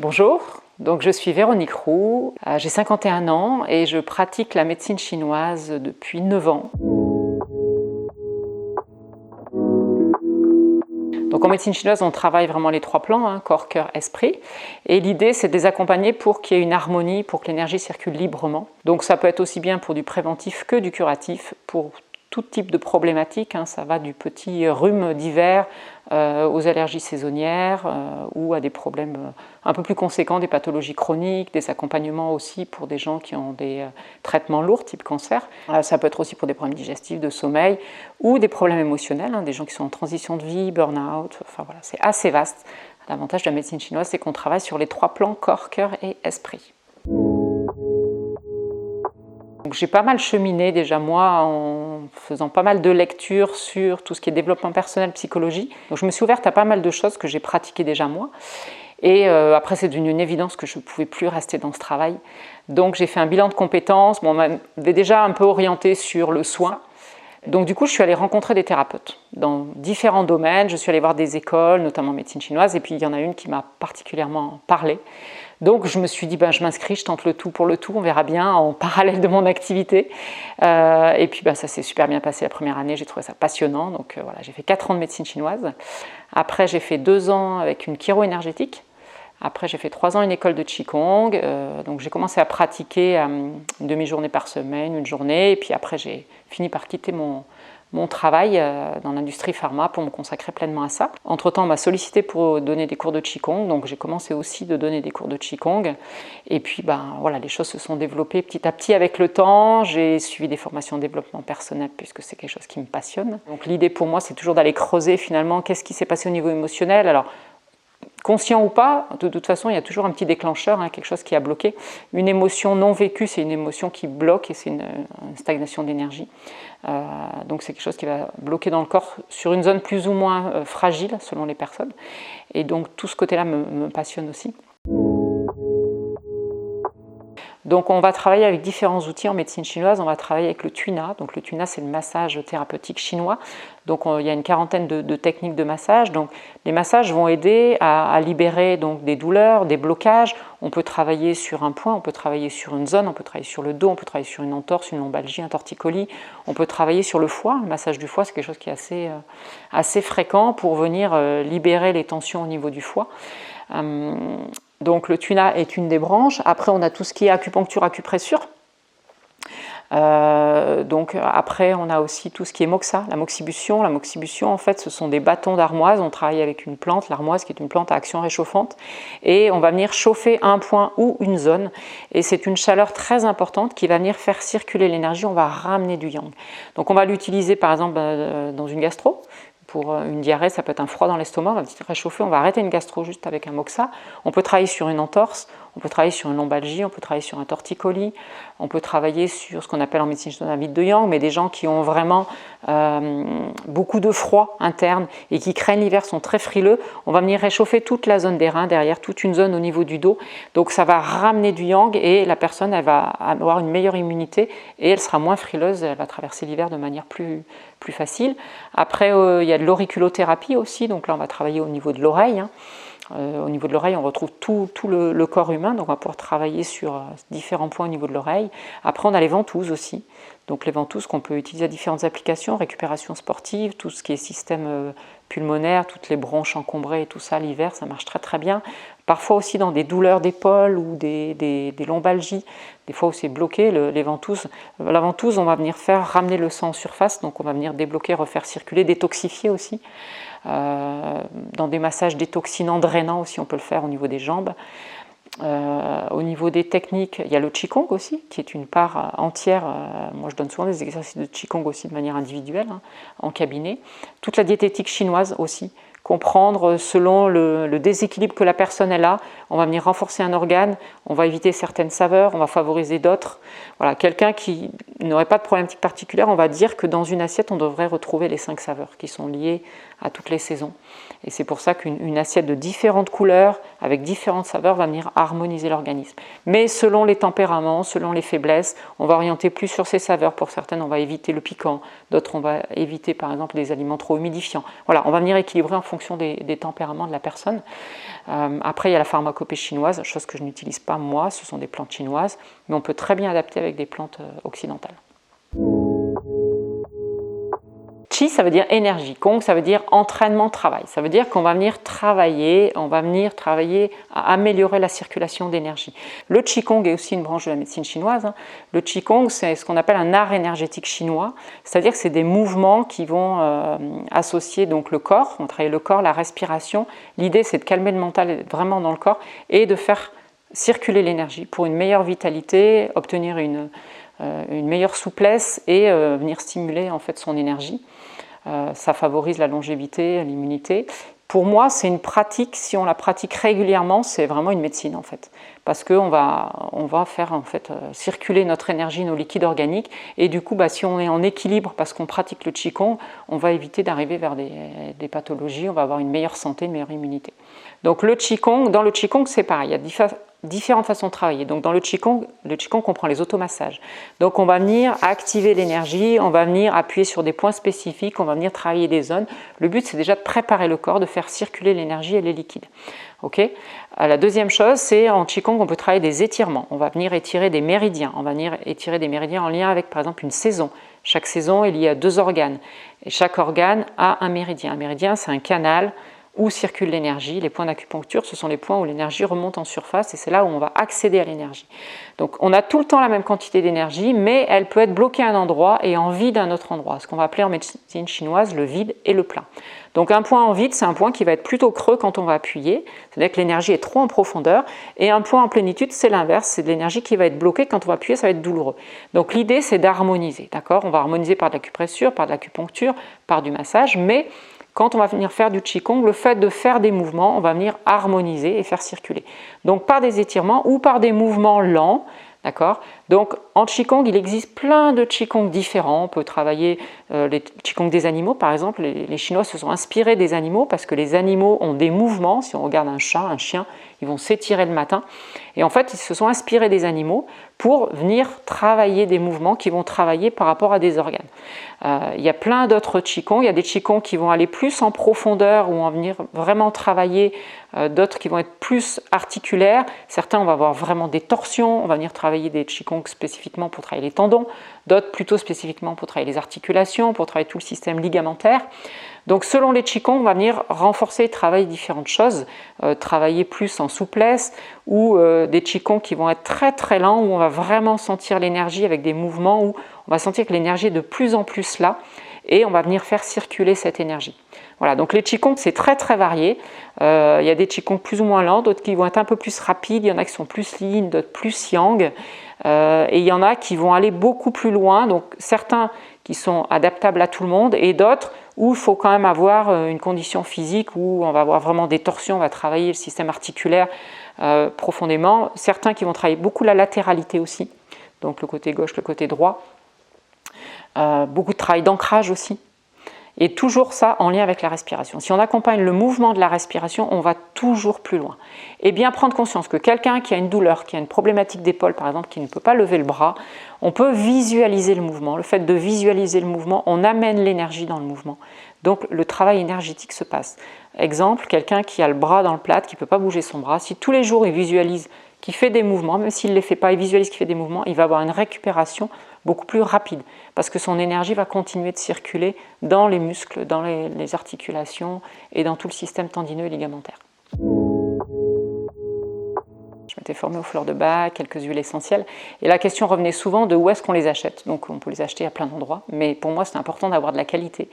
Bonjour, donc je suis Véronique Roux, j'ai 51 ans et je pratique la médecine chinoise depuis 9 ans. Donc en médecine chinoise, on travaille vraiment les 3 plans, corps, cœur, esprit. Et l'idée, c'est de les accompagner pour qu'il y ait une harmonie, pour que l'énergie circule librement. Donc ça peut être aussi bien pour du préventif que du curatif, pour tout type de problématiques. Ça va du petit rhume d'hiver aux allergies saisonnières ou à des problèmes un peu plus conséquents, des pathologies chroniques, des accompagnements aussi pour des gens qui ont des traitements lourds, type cancer. Ça peut être aussi pour des problèmes digestifs, de sommeil ou des problèmes émotionnels, des gens qui sont en transition de vie, burn-out, enfin voilà, c'est assez vaste. L'avantage de la médecine chinoise, c'est qu'on travaille sur les 3 plans, corps, cœur et esprit. J'ai pas mal cheminé déjà moi en faisant pas mal de lectures sur tout ce qui est développement personnel, psychologie. Donc je me suis ouverte à pas mal de choses que j'ai pratiquées déjà moi. Et après c'est devenu une évidence que je ne pouvais plus rester dans ce travail. Donc j'ai fait un bilan de compétences, on m'avait déjà un peu orienté sur le soin. Donc du coup je suis allée rencontrer des thérapeutes dans différents domaines, je suis allée voir des écoles, notamment médecine chinoise, et puis il y en a une qui m'a particulièrement parlé. Donc je me suis dit, je m'inscris, je tente le tout pour le tout, on verra bien en parallèle de mon activité. Et puis ça s'est super bien passé la première année, j'ai trouvé ça passionnant. Donc voilà, j'ai fait 4 ans de médecine chinoise. Après j'ai fait 2 ans avec une chiro-énergétique. Après j'ai fait 3 ans une école de Qigong. Donc j'ai commencé à pratiquer une demi-journée par semaine, une journée. Et puis après j'ai fini par quitter mon travail dans l'industrie pharma pour me consacrer pleinement à ça. Entre-temps, on m'a sollicité pour donner des cours de Qigong, donc j'ai commencé aussi de donner des cours de Qigong. Et puis, voilà, les choses se sont développées petit à petit avec le temps. J'ai suivi des formations de développement personnel puisque c'est quelque chose qui me passionne. Donc l'idée pour moi, c'est toujours d'aller creuser finalement qu'est-ce qui s'est passé au niveau émotionnel. Alors, conscient ou pas, de toute façon, il y a toujours un petit déclencheur, quelque chose qui a bloqué. Une émotion non vécue, c'est une émotion qui bloque et c'est une stagnation d'énergie. Donc c'est quelque chose qui va bloquer dans le corps sur une zone plus ou moins fragile selon les personnes. Et donc tout ce côté-là me passionne aussi. Donc on va travailler avec différents outils en médecine chinoise, on va travailler avec le Tuina. Donc le Tuina, c'est le massage thérapeutique chinois. Donc il y a une quarantaine de techniques de massage. Donc les massages vont aider à libérer donc, des douleurs, des blocages. On peut travailler sur un point, on peut travailler sur une zone, on peut travailler sur le dos, on peut travailler sur une entorse, une lombalgie, un torticolis. On peut travailler sur le foie. Le massage du foie, c'est quelque chose qui est assez fréquent pour venir libérer les tensions au niveau du foie. Donc le Tuina est une des branches. Après, on a tout ce qui est acupuncture, acupressure. Donc après, on a aussi tout ce qui est moxa, la moxibution. La moxibution, en fait, ce sont des bâtons d'armoise. On travaille avec une plante, l'armoise, qui est une plante à action réchauffante. Et on va venir chauffer un point ou une zone. Et c'est une chaleur très importante qui va venir faire circuler l'énergie. On va ramener du yang. Donc on va l'utiliser, par exemple, dans une gastro. Pour une diarrhée, ça peut être un froid dans l'estomac, on va réchauffer, on va arrêter une gastro juste avec un moxa. On peut travailler sur une entorse, on peut travailler sur une lombalgie, on peut travailler sur un torticolis, on peut travailler sur ce qu'on appelle en médecine chinoise un vide de yang, mais des gens qui ont vraiment beaucoup de froid interne et qui craignent l'hiver, sont très frileux. On va venir réchauffer toute la zone des reins, derrière toute une zone au niveau du dos. Donc ça va ramener du yang et la personne elle va avoir une meilleure immunité et elle sera moins frileuse, elle va traverser l'hiver de manière plus facile. Après, il y a de l'auriculothérapie aussi, donc là on va travailler au niveau de l'oreille. Au niveau de l'oreille, on retrouve tout le corps humain, donc on va pouvoir travailler sur différents points au niveau de l'oreille. Après, on a les ventouses aussi. Donc les ventouses qu'on peut utiliser à différentes applications, récupération sportive, tout ce qui est système pulmonaire, toutes les bronches encombrées et tout ça, l'hiver, ça marche très très bien. Parfois aussi dans des douleurs d'épaule ou des lombalgies, des fois où c'est bloqué, les ventouses. La ventouse, on va venir faire ramener le sang en surface, donc on va venir débloquer, refaire circuler, détoxifier aussi. Dans des massages détoxinants, drainants aussi, on peut le faire au niveau des jambes. Au niveau des techniques, il y a le Qigong aussi, qui est une part entière. Moi, je donne souvent des exercices de Qigong aussi de manière individuelle, en cabinet. Toute la diététique chinoise aussi. Comprendre selon le déséquilibre que la personne elle a, on va venir renforcer un organe, on va éviter certaines saveurs, on va favoriser d'autres. Voilà, quelqu'un qui n'aurait pas de problématique particulière, on va dire que dans une assiette, on devrait retrouver les 5 saveurs qui sont liées à toutes les saisons. Et c'est pour ça qu'une assiette de différentes couleurs, avec différentes saveurs, va venir harmoniser l'organisme. Mais selon les tempéraments, selon les faiblesses, on va orienter plus sur ces saveurs. Pour certaines, on va éviter le piquant, d'autres, on va éviter par exemple des aliments trop humidifiants. Voilà, on va venir équilibrer en fonction des tempéraments de la personne. Après, il y a la pharmacopée chinoise, chose que je n'utilise pas moi, ce sont des plantes chinoises, mais on peut très bien adapter avec des plantes occidentales. Qi, ça veut dire énergie. Kong, ça veut dire entraînement, travail. Ça veut dire qu'on va venir travailler à améliorer la circulation d'énergie. Le Qigong est aussi une branche de la médecine chinoise. Le Qigong, c'est ce qu'on appelle un art énergétique chinois. C'est-à-dire que c'est des mouvements qui vont associer donc le corps. On va travailler le corps, la respiration. L'idée, c'est de calmer le mental vraiment dans le corps et de faire circuler l'énergie pour une meilleure vitalité, obtenir une meilleure souplesse et venir stimuler en fait son énergie. Ça favorise la longévité, l'immunité. Pour moi, c'est une pratique, si on la pratique régulièrement, c'est vraiment une médecine en fait. Parce qu'on va faire en fait circuler notre énergie, nos liquides organiques. Et du coup, si on est en équilibre parce qu'on pratique le Qigong, on va éviter d'arriver vers des pathologies, on va avoir une meilleure santé, une meilleure immunité. Donc le Qigong, dans le Qigong, c'est pareil, il y a différentes façons de travailler. Donc dans le Qigong comprend les automassages. Donc on va venir activer l'énergie, on va venir appuyer sur des points spécifiques, on va venir travailler des zones. Le but, c'est déjà de préparer le corps, de faire circuler l'énergie et les liquides. Okay. La deuxième chose, c'est en Qigong, on peut travailler des étirements. On va venir étirer des méridiens. On va venir étirer des méridiens en lien avec, par exemple, une saison. Chaque saison est liée à 2 organes. Et chaque organe a un méridien. Un méridien, c'est un canal où circule l'énergie. Les points d'acupuncture, ce sont les points où l'énergie remonte en surface et c'est là où on va accéder à l'énergie. Donc on a tout le temps la même quantité d'énergie, mais elle peut être bloquée à un endroit et en vide à un autre endroit, ce qu'on va appeler en médecine chinoise le vide et le plein. Donc un point en vide, c'est un point qui va être plutôt creux quand on va appuyer, c'est-à-dire que l'énergie est trop en profondeur, et un point en plénitude, c'est l'inverse, c'est de l'énergie qui va être bloquée quand on va appuyer, ça va être douloureux. Donc l'idée, c'est d'harmoniser, d'accord ? On va harmoniser par de l'acupressure, par de l'acupuncture, par du massage, mais quand on va venir faire du Qigong, le fait de faire des mouvements, on va venir harmoniser et faire circuler. Donc par des étirements ou par des mouvements lents, d'accord ? Donc en Qigong, il existe plein de Qigong différents. On peut travailler les Qigong des animaux, par exemple. Les Chinois se sont inspirés des animaux parce que les animaux ont des mouvements. Si on regarde un chat, un chien, ils vont s'étirer le matin. Et en fait, ils se sont inspirés des animaux pour venir travailler des mouvements qui vont travailler par rapport à des organes. Il y a plein d'autres Qigong. Il y a des Qigong qui vont aller plus en profondeur ou en venir vraiment travailler, d'autres qui vont être plus articulaires. Certains, on va avoir vraiment des torsions. On va venir travailler des Qigong spécifiquement pour travailler les tendons, d'autres plutôt spécifiquement pour travailler les articulations, pour travailler tout le système ligamentaire. Donc selon les Qigong, on va venir renforcer et travailler différentes choses, travailler plus en souplesse ou des Qigong qui vont être très très lents où on va vraiment sentir l'énergie avec des mouvements où on va sentir que l'énergie est de plus en plus là et on va venir faire circuler cette énergie. Voilà, donc les Qigong, c'est très très varié. Il y a des Qigong plus ou moins lents, d'autres qui vont être un peu plus rapides, il y en a qui sont plus yin, d'autres plus yang. Et il y en a qui vont aller beaucoup plus loin, donc certains qui sont adaptables à tout le monde et d'autres où il faut quand même avoir une condition physique où on va avoir vraiment des torsions, on va travailler le système articulaire profondément. Certains qui vont travailler beaucoup la latéralité aussi, donc le côté gauche, le côté droit. Beaucoup de travail d'ancrage aussi. Et toujours ça en lien avec la respiration. Si on accompagne le mouvement de la respiration, on va toujours plus loin. Et bien prendre conscience que quelqu'un qui a une douleur, qui a une problématique d'épaule par exemple, qui ne peut pas lever le bras, on peut visualiser le mouvement. Le fait de visualiser le mouvement, on amène l'énergie dans le mouvement. Donc le travail énergétique se passe. Exemple, quelqu'un qui a le bras dans le plâtre, qui ne peut pas bouger son bras, si tous les jours il visualise qu'il fait des mouvements, même s'il ne les fait pas, il visualise qu'il fait des mouvements, il va avoir une récupération beaucoup plus rapide parce que son énergie va continuer de circuler dans les muscles, dans les articulations et dans tout le système tendineux et ligamentaire. Je m'étais formée aux fleurs de Bach, quelques huiles essentielles, et la question revenait souvent de où est-ce qu'on les achète. Donc on peut les acheter à plein d'endroits, mais pour moi c'est important d'avoir de la qualité.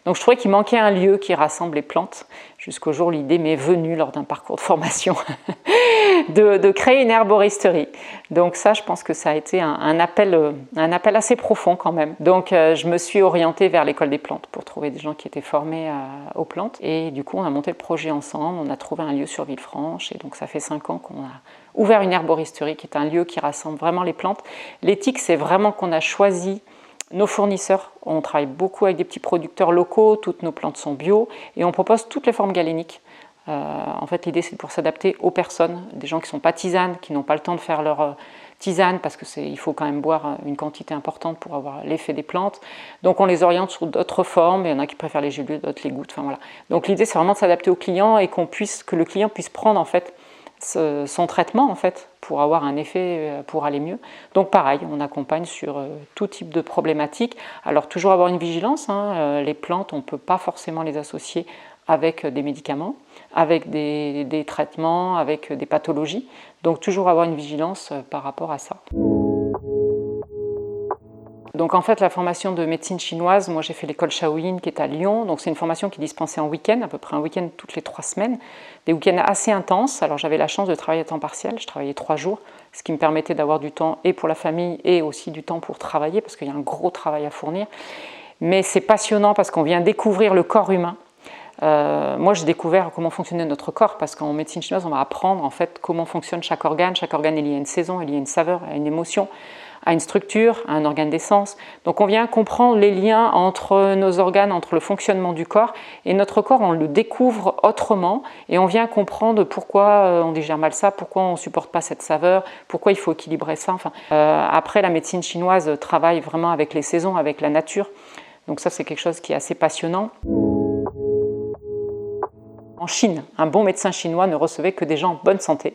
Donc je trouvais qu'il manquait un lieu qui rassemble les plantes. Jusqu'au jour, l'idée m'est venue lors d'un parcours de formation de créer une herboristerie. Donc ça, je pense que ça a été un appel assez profond quand même. Donc je me suis orientée vers l'école des plantes pour trouver des gens qui étaient formés aux plantes. Et du coup, on a monté le projet ensemble, on a trouvé un lieu sur Villefranche, et donc ça fait 5 ans qu'on a ouvert une herboristerie qui est un lieu qui rassemble vraiment les plantes. L'éthique, c'est vraiment qu'on a choisi Nos fournisseurs, on travaille beaucoup avec des petits producteurs locaux, toutes nos plantes sont bio et on propose toutes les formes galéniques. En fait, l'idée, c'est de pouvoir s'adapter aux personnes, des gens qui ne sont pas tisanes, qui n'ont pas le temps de faire leur tisane parce qu'il faut quand même boire une quantité importante pour avoir l'effet des plantes. Donc, on les oriente sur d'autres formes. Il y en a qui préfèrent les gélules, d'autres les gouttes. Enfin, voilà. Donc, l'idée, c'est vraiment de s'adapter au client et que le client puisse prendre en fait son traitement en fait pour avoir un effet pour aller mieux. Donc pareil, on accompagne sur tout type de problématiques. Alors toujours avoir une vigilance, hein, les plantes on ne peut pas forcément les associer avec des médicaments, avec des traitements, avec des pathologies. Donc toujours avoir une vigilance par rapport à ça. Donc en fait la formation de médecine chinoise, moi j'ai fait l'école Shaolin qui est à Lyon, donc c'est une formation qui est dispensée en week-end, à peu près un week-end toutes les 3 semaines, des week-ends assez intenses. Alors j'avais la chance de travailler à temps partiel, je travaillais 3 jours, ce qui me permettait d'avoir du temps et pour la famille et aussi du temps pour travailler parce qu'il y a un gros travail à fournir. Mais c'est passionnant parce qu'on vient découvrir le corps humain. Moi j'ai découvert comment fonctionnait notre corps parce qu'en médecine chinoise on va apprendre en fait comment fonctionne chaque organe est lié à une saison, est lié à une saveur, à une émotion, à une structure, à un organe d'essence. Donc on vient comprendre les liens entre nos organes, entre le fonctionnement du corps et notre corps on le découvre autrement et on vient comprendre pourquoi on digère mal ça, pourquoi on ne supporte pas cette saveur, pourquoi il faut équilibrer ça. Enfin, après la médecine chinoise travaille vraiment avec les saisons, avec la nature. Donc ça c'est quelque chose qui est assez passionnant. En Chine, un bon médecin chinois ne recevait que des gens en bonne santé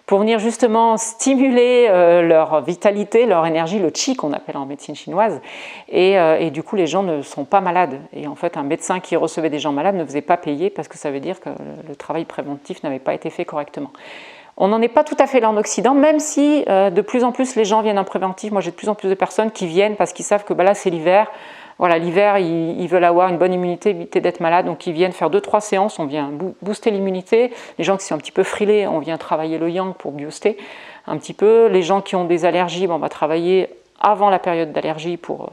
pour venir justement stimuler leur vitalité, leur énergie, le qi qu'on appelle en médecine chinoise. Et du coup, les gens ne sont pas malades. Et en fait, un médecin qui recevait des gens malades ne faisait pas payer parce que ça veut dire que le travail préventif n'avait pas été fait correctement. On n'en est pas tout à fait là en Occident, même si de plus en plus les gens viennent en préventif. Moi, j'ai de plus en plus de personnes qui viennent parce qu'ils savent que là, c'est l'hiver. Voilà, l'hiver, ils veulent avoir une bonne immunité, éviter d'être malade, donc ils viennent faire 2-3 séances, on vient booster l'immunité. Les gens qui sont un petit peu frilés, on vient travailler le yang pour booster un petit peu. Les gens qui ont des allergies, on va travailler avant la période d'allergie pour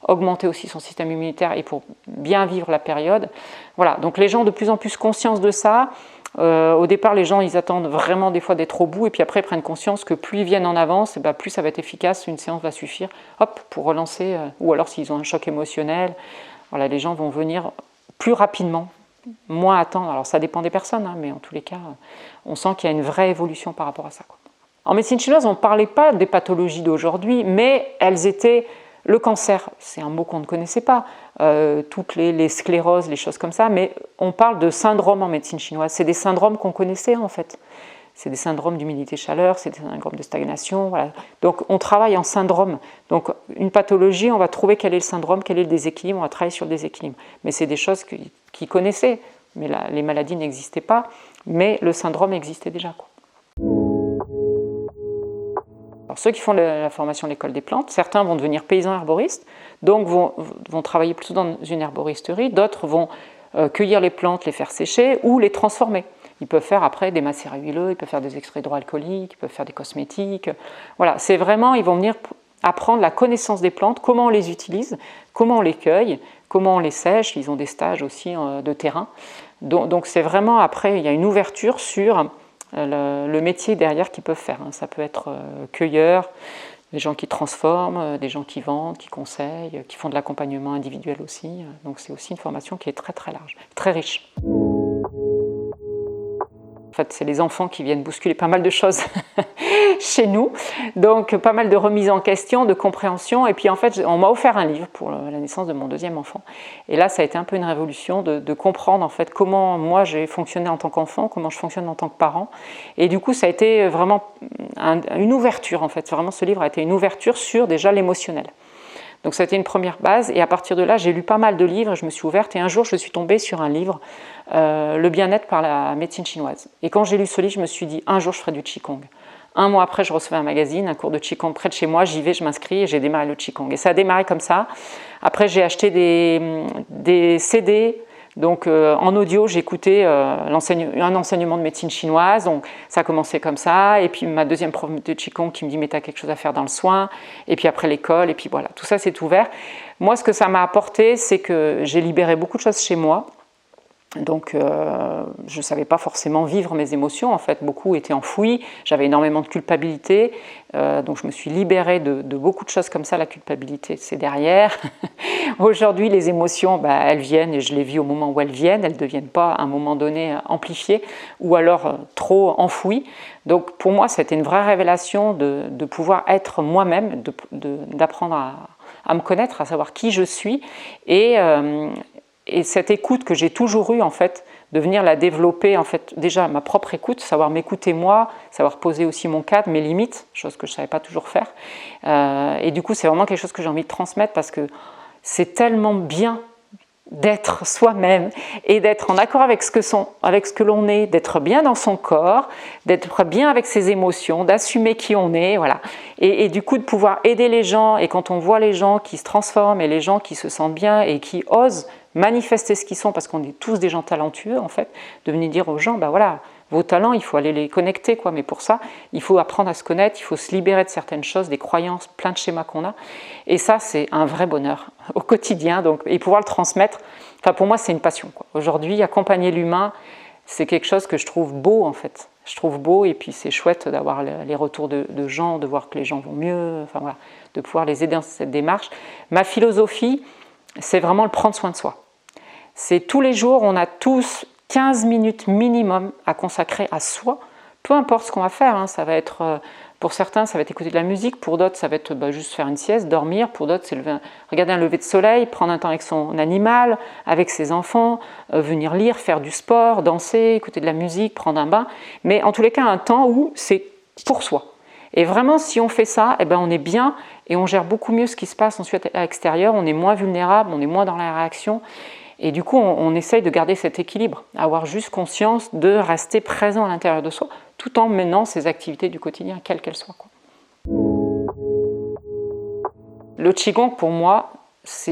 augmenter aussi son système immunitaire et pour bien vivre la période. Voilà, donc les gens ont de plus en plus conscience de ça. Au départ, les gens ils attendent vraiment des fois d'être au bout et puis après ils prennent conscience que plus ils viennent en avance, et plus ça va être efficace, une séance va suffire hop, pour relancer, ou alors s'ils ont un choc émotionnel, voilà, les gens vont venir plus rapidement, moins attendre. Alors ça dépend des personnes, hein, mais en tous les cas, on sent qu'il y a une vraie évolution par rapport à ça, quoi. En médecine chinoise, on ne parlait pas des pathologies d'aujourd'hui, mais elles étaient le cancer, c'est un mot qu'on ne connaissait pas, toutes les scléroses, les choses comme ça, mais on parle de syndromes en médecine chinoise. C'est des syndromes qu'on connaissait en fait. C'est des syndromes d'humidité-chaleur, c'est des syndromes de stagnation. Voilà. Donc on travaille en syndrome. Donc une pathologie, on va trouver quel est le syndrome, quel est le déséquilibre, on va travailler sur le déséquilibre. Mais c'est des choses qu'ils connaissaient. Mais là, les maladies n'existaient pas, mais le syndrome existait déjà, quoi. Alors, ceux qui font la formation de l'école des plantes, certains vont devenir paysans herboristes, donc vont travailler plutôt dans une herboristerie, d'autres vont cueillir les plantes, les faire sécher ou les transformer. Ils peuvent faire après des macérats huileux, ils peuvent faire des extraits hydroalcooliques, ils peuvent faire des cosmétiques. Voilà, c'est vraiment, ils vont venir apprendre la connaissance des plantes, comment on les utilise, comment on les cueille, comment on les sèche. Ils ont des stages aussi de terrain. Donc c'est vraiment, après, il y a une ouverture sur le métier derrière qu'ils peuvent faire. Ça peut être cueilleur, des gens qui transforment, des gens qui vendent, qui conseillent, qui font de l'accompagnement individuel aussi. Donc c'est aussi une formation qui est très très large, très riche. En fait, c'est les enfants qui viennent bousculer pas mal de choses chez nous, donc pas mal de remises en question, de compréhension. Et puis en fait, on m'a offert un livre pour la naissance de mon deuxième enfant. Et là, ça a été un peu une révolution de comprendre en fait comment moi j'ai fonctionné en tant qu'enfant, comment je fonctionne en tant que parent. Et du coup, ça a été vraiment une ouverture en fait. Vraiment, ce livre a été une ouverture sur déjà l'émotionnel. Donc ça a été une première base et à partir de là j'ai lu pas mal de livres, je me suis ouverte et un jour je suis tombée sur un livre, Le bien-être par la médecine chinoise. Et quand j'ai lu ce livre, je me suis dit un jour je ferai du Qigong. Un mois après je recevais un magazine, un cours de Qigong près de chez moi, j'y vais, je m'inscris et j'ai démarré le Qigong. Et ça a démarré comme ça. Après j'ai acheté des CD. Donc en audio, j'écoutais un enseignement de médecine chinoise, donc ça a commencé comme ça, et puis ma deuxième prof de Qigong qui me dit « mais tu as quelque chose à faire dans le soin », et puis après l'école, et puis voilà, tout ça s'est ouvert. Moi, ce que ça m'a apporté, c'est que j'ai libéré beaucoup de choses chez moi, Donc je ne savais pas forcément vivre mes émotions, en fait, beaucoup étaient enfouies, j'avais énormément de culpabilité, donc je me suis libérée de beaucoup de choses comme ça. La culpabilité, c'est derrière. Aujourd'hui, les émotions, elles viennent et je les vis au moment où elles viennent, elles ne deviennent pas à un moment donné amplifiées ou alors trop enfouies. Donc pour moi, c'était une vraie révélation de pouvoir être moi-même, d'apprendre à me connaître, à savoir qui je suis, et cette écoute que j'ai toujours eue, en fait, de venir la développer, en fait, déjà ma propre écoute, savoir m'écouter moi, savoir poser aussi mon cadre, mes limites, chose que je ne savais pas toujours faire. Et du coup, c'est vraiment quelque chose que j'ai envie de transmettre parce que c'est tellement bien d'être soi-même et d'être en accord avec ce que l'on est, d'être bien dans son corps, d'être bien avec ses émotions, d'assumer qui on est, voilà. Et du coup de pouvoir aider les gens, et quand on voit les gens qui se transforment et les gens qui se sentent bien et qui osent manifester ce qu'ils sont, parce qu'on est tous des gens talentueux en fait, de venir dire aux gens, voilà, vos talents, il faut aller les connecter, quoi. Mais pour ça, il faut apprendre à se connaître, il faut se libérer de certaines choses, des croyances, plein de schémas qu'on a. Et ça, c'est un vrai bonheur au quotidien. Donc, et pouvoir le transmettre, enfin, pour moi, c'est une passion, quoi. Aujourd'hui, accompagner l'humain, c'est quelque chose que je trouve beau, en fait. Je trouve beau, et puis c'est chouette d'avoir les retours de gens, de voir que les gens vont mieux, enfin voilà, de pouvoir les aider dans cette démarche. Ma philosophie, c'est vraiment le prendre soin de soi. C'est tous les jours, on a tous 15 minutes minimum à consacrer à soi, peu importe ce qu'on va faire, hein. Ça va être, pour certains, ça va être écouter de la musique, pour d'autres, ça va être juste faire une sieste, dormir, pour d'autres, c'est regarder un lever de soleil, prendre un temps avec son animal, avec ses enfants, venir lire, faire du sport, danser, écouter de la musique, prendre un bain, mais en tous les cas, un temps où c'est pour soi. Et vraiment, si on fait ça, on est bien et on gère beaucoup mieux ce qui se passe ensuite à l'extérieur, on est moins vulnérable, on est moins dans la réaction. Et du coup, on essaye de garder cet équilibre, avoir juste conscience de rester présent à l'intérieur de soi, tout en menant ses activités du quotidien, quelles qu'elles soient, quoi. Le Qigong, pour moi,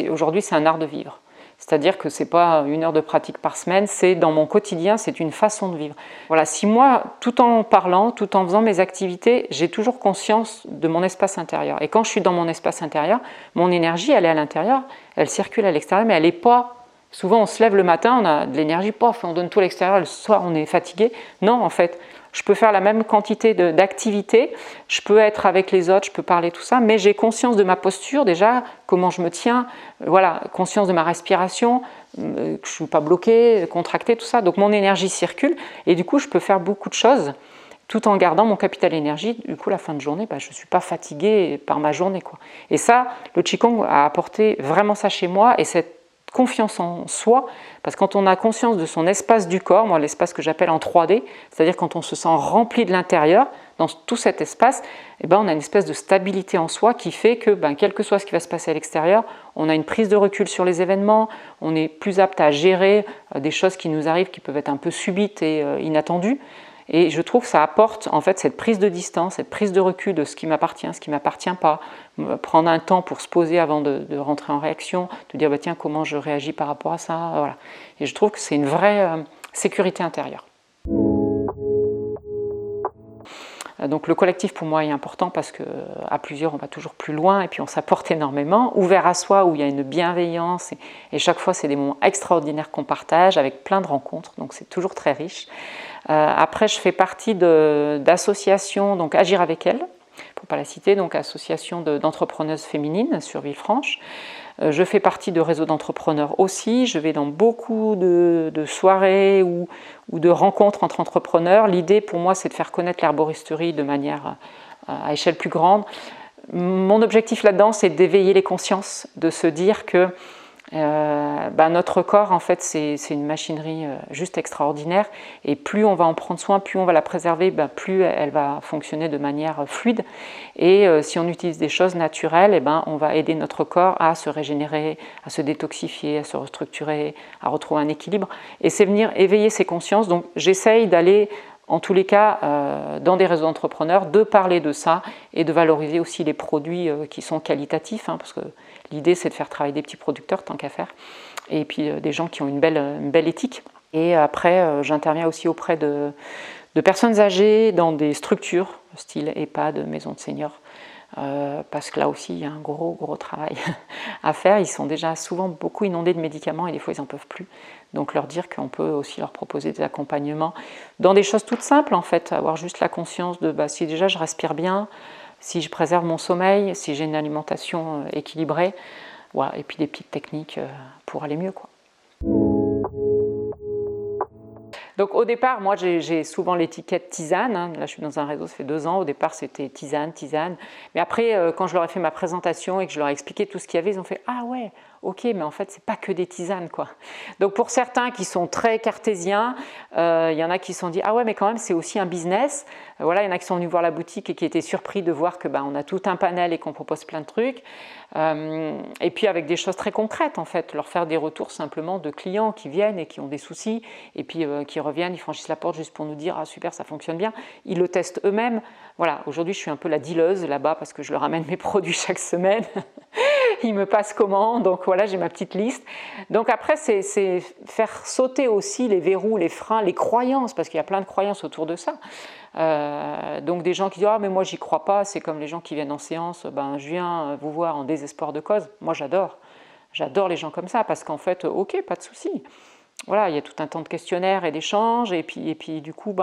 aujourd'hui, c'est un art de vivre. C'est-à-dire que ce n'est pas 1 heure de pratique par semaine, c'est dans mon quotidien, c'est une façon de vivre. Voilà, si moi, tout en parlant, tout en faisant mes activités, j'ai toujours conscience de mon espace intérieur. Et quand je suis dans mon espace intérieur, mon énergie, elle est à l'intérieur, elle circule à l'extérieur, mais elle n'est pas... Souvent, on se lève le matin, on a de l'énergie, pof, on donne tout à l'extérieur, le soir, on est fatigué. Non, en fait, je peux faire la même quantité d'activités, je peux être avec les autres, je peux parler, tout ça, mais j'ai conscience de ma posture déjà, comment je me tiens, voilà, conscience de ma respiration, que je ne suis pas bloquée, contractée, tout ça. Donc mon énergie circule et du coup, je peux faire beaucoup de choses tout en gardant mon capital énergie. Du coup, la fin de journée, je ne suis pas fatiguée par ma journée, quoi. Et ça, le Qigong a apporté vraiment ça chez moi, et cette confiance en soi, parce que quand on a conscience de son espace du corps, moi l'espace que j'appelle en 3D, c'est-à-dire quand on se sent rempli de l'intérieur, dans tout cet espace, on a une espèce de stabilité en soi qui fait que, quel que soit ce qui va se passer à l'extérieur, on a une prise de recul sur les événements, on est plus apte à gérer des choses qui nous arrivent, qui peuvent être un peu subites et inattendues. Et je trouve que ça apporte en fait cette prise de distance, cette prise de recul de ce qui m'appartient, ce qui ne m'appartient pas, prendre un temps pour se poser avant de rentrer en réaction, de dire tiens, comment je réagis par rapport à ça, voilà. Et je trouve que c'est une vraie sécurité intérieure. Donc le collectif pour moi est important parce qu'à plusieurs on va toujours plus loin et puis on s'apporte énormément, ouvert à soi où il y a une bienveillance et chaque fois c'est des moments extraordinaires qu'on partage avec plein de rencontres, donc c'est toujours très riche. Après je fais partie d'associations, donc Agir avec elle, pour ne pas la citer, donc association d'entrepreneuses féminines sur Villefranche. Je fais partie de réseaux d'entrepreneurs aussi, je vais dans beaucoup de soirées ou de rencontres entre entrepreneurs. L'idée pour moi c'est de faire connaître l'herboristerie de manière à échelle plus grande. Mon objectif là-dedans c'est d'éveiller les consciences, de se dire que notre corps en fait c'est une machinerie juste extraordinaire, et plus on va en prendre soin, plus on va la préserver, plus elle va fonctionner de manière fluide, et si on utilise des choses naturelles, on va aider notre corps à se régénérer, à se détoxifier, à se restructurer, à retrouver un équilibre, et c'est venir éveiller ces consciences. Donc j'essaye d'aller en tous les cas dans des réseaux d'entrepreneurs, de parler de ça et de valoriser aussi les produits qui sont qualitatifs, parce que l'idée c'est de faire travailler des petits producteurs tant qu'à faire, et puis des gens qui ont une belle éthique. Et après j'interviens aussi auprès de personnes âgées dans des structures style EHPAD, maison de seniors, parce que là aussi il y a un gros travail à faire. Ils sont déjà souvent beaucoup inondés de médicaments et des fois ils n'en peuvent plus. Donc leur dire qu'on peut aussi leur proposer des accompagnements dans des choses toutes simples en fait, avoir juste la conscience de si déjà je respire bien, si je préserve mon sommeil, si j'ai une alimentation équilibrée, voilà, et puis des petites techniques pour aller mieux, quoi. Donc au départ, moi j'ai souvent l'étiquette tisane, hein. Là je suis dans un réseau, ça fait 2 ans, au départ c'était tisane, mais après quand je leur ai fait ma présentation et que je leur ai expliqué tout ce qu'il y avait, ils ont fait « Ah ouais, ok, mais en fait c'est pas que des tisanes quoi ». Donc pour certains qui sont très cartésiens, il y en a qui se sont dit « Ah ouais, mais quand même c'est aussi un business ». Voilà, il y en a qui sont venus voir la boutique et qui étaient surpris de voir que on a tout un panel et qu'on propose plein de trucs. Et puis avec des choses très concrètes en fait, leur faire des retours simplement de clients qui viennent et qui ont des soucis et puis qui reviennent, ils franchissent la porte juste pour nous dire « Ah super, ça fonctionne bien ». Ils le testent eux-mêmes. Voilà, aujourd'hui je suis un peu la dealeuse là-bas parce que je leur amène mes produits chaque semaine. Ils me passent commande, donc voilà, j'ai ma petite liste. Donc après, c'est faire sauter aussi les verrous, les freins, les croyances, parce qu'il y a plein de croyances autour de ça. Donc des gens qui disent « Ah mais moi j'y crois pas », c'est comme les gens qui viennent en séance, je viens vous voir en désespoir de cause. Moi j'adore les gens comme ça, parce qu'en fait, ok, pas de souci. Voilà, il y a tout un temps de questionnaire et d'échanges, et puis du coup,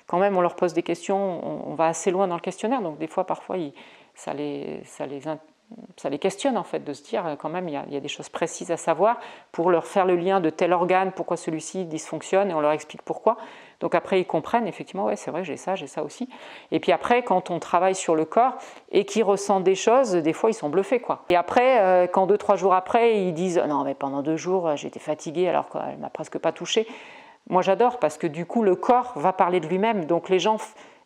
quand même on leur pose des questions, on va assez loin dans le questionnaire, donc des fois, parfois, ça les questionne en fait, de se dire quand même il y a des choses précises à savoir pour leur faire le lien de tel organe, pourquoi celui-ci dysfonctionne, et on leur explique pourquoi. Donc après ils comprennent effectivement, ouais c'est vrai, j'ai ça aussi. Et puis après quand on travaille sur le corps et qu'ils ressentent des choses, des fois ils sont bluffés quoi. Et après quand 2-3 jours après ils disent non mais pendant 2 jours j'étais fatiguée alors qu'elle m'a presque pas touchée. Moi j'adore parce que du coup le corps va parler de lui-même. Donc les gens,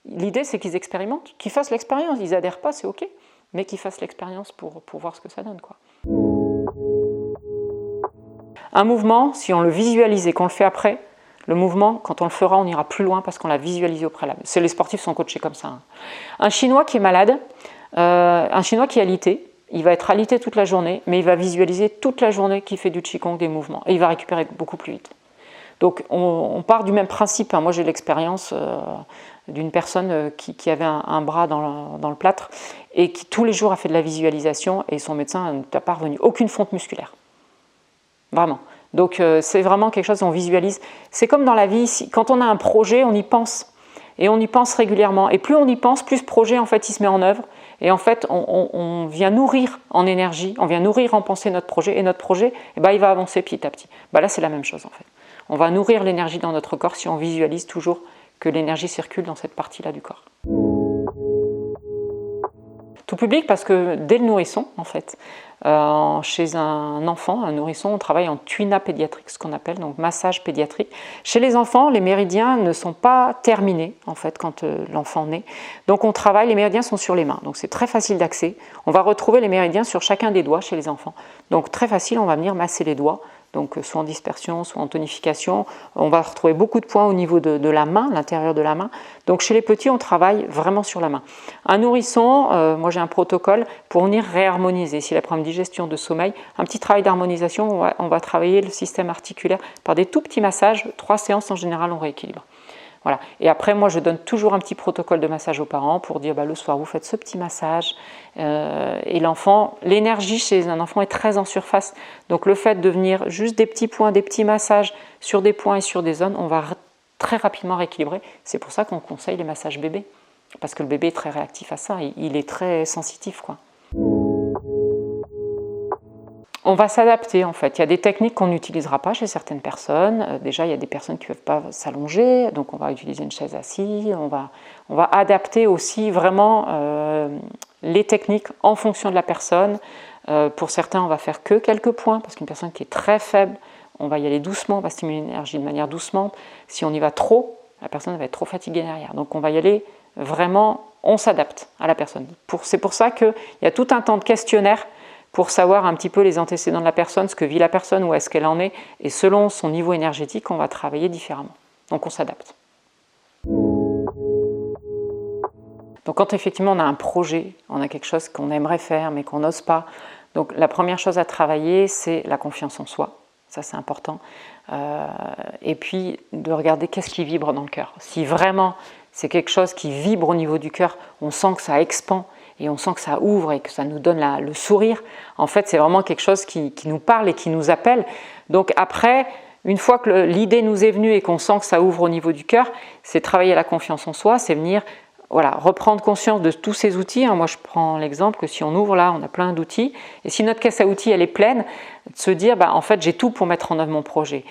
l'idée c'est qu'ils expérimentent, qu'ils fassent l'expérience, ils adhèrent pas, c'est ok, mais qu'ils fassent l'expérience pour voir ce que ça donne, quoi. Un mouvement, si on le visualise et qu'on le fait après, le mouvement, quand on le fera, on ira plus loin parce qu'on l'a visualisé au préalable. Les sportifs sont coachés comme ça. Hein. Un Chinois qui est malade, un Chinois qui est alité, il va être alité toute la journée, mais il va visualiser toute la journée qu'il fait du Qigong, des mouvements, et il va récupérer beaucoup plus vite. Donc on part du même principe. Hein. Moi j'ai l'expérience d'une personne qui avait un bras dans le plâtre et qui tous les jours a fait de la visualisation, et son médecin n'a pas revenu aucune fonte musculaire. Vraiment. Donc c'est vraiment quelque chose qu'on visualise. C'est comme dans la vie, quand on a un projet, on y pense. Et on y pense régulièrement. Et plus on y pense, plus ce projet en fait il se met en œuvre. Et en fait on vient nourrir en énergie, on vient nourrir en pensée notre projet. Et notre projet, il va avancer petit à petit. Là c'est la même chose en fait. On va nourrir l'énergie dans notre corps si on visualise toujours que l'énergie circule dans cette partie-là du corps. Tout public parce que dès le nourrisson, en fait, chez un enfant, un nourrisson, on travaille en tuina pédiatrique, ce qu'on appelle donc massage pédiatrique. Chez les enfants, les méridiens ne sont pas terminés, en fait, quand l'enfant naît. Donc on travaille, les méridiens sont sur les mains, donc c'est très facile d'accès. On va retrouver les méridiens sur chacun des doigts chez les enfants. Donc très facile, on va venir masser les doigts. Donc soit en dispersion, soit en tonification. On va retrouver beaucoup de points au niveau de la main, l'intérieur de la main. Donc chez les petits, on travaille vraiment sur la main. Un nourrisson, moi j'ai un protocole pour venir réharmoniser. S'il a problème de digestion, de sommeil, un petit travail d'harmonisation, on va travailler le système articulaire par des tout petits massages. 3 séances en général, on rééquilibre. Voilà. Et après, moi, je donne toujours un petit protocole de massage aux parents pour dire le soir, vous faites ce petit massage. Et l'enfant, l'énergie chez un enfant est très en surface. Donc, le fait de venir juste des petits points, des petits massages sur des points et sur des zones, on va très rapidement rééquilibrer. C'est pour ça qu'on conseille les massages bébés. Parce que le bébé est très réactif à ça. Il est très sensitif, quoi. On va s'adapter en fait. Il y a des techniques qu'on n'utilisera pas chez certaines personnes. Déjà, il y a des personnes qui ne peuvent pas s'allonger, donc on va utiliser une chaise assise. On va adapter aussi vraiment les techniques en fonction de la personne. Pour certains, on va faire que quelques points, parce qu'une personne qui est très faible, on va y aller doucement, on va stimuler l'énergie de manière doucement. Si on y va trop, la personne va être trop fatiguée derrière. Donc on va y aller vraiment, on s'adapte à la personne. C'est pour ça qu'il y a tout un temps de questionnaire pour savoir un petit peu les antécédents de la personne, ce que vit la personne, où est-ce qu'elle en est, et selon son niveau énergétique, on va travailler différemment. Donc on s'adapte. Donc quand effectivement on a un projet, on a quelque chose qu'on aimerait faire mais qu'on n'ose pas, donc la première chose à travailler, c'est la confiance en soi, ça c'est important, et puis de regarder qu'est-ce qui vibre dans le cœur. Si vraiment c'est quelque chose qui vibre au niveau du cœur, on sent que ça expand, et on sent que ça ouvre et que ça nous donne le sourire. En fait, c'est vraiment quelque chose qui nous parle et qui nous appelle. Donc après, une fois que l'idée nous est venue et qu'on sent que ça ouvre au niveau du cœur, c'est travailler la confiance en soi, c'est venir reprendre conscience de tous ces outils. Moi, je prends l'exemple que si on ouvre là, on a plein d'outils. Et si notre caisse à outils, elle est pleine, de se dire, en fait, j'ai tout pour mettre en œuvre mon projet.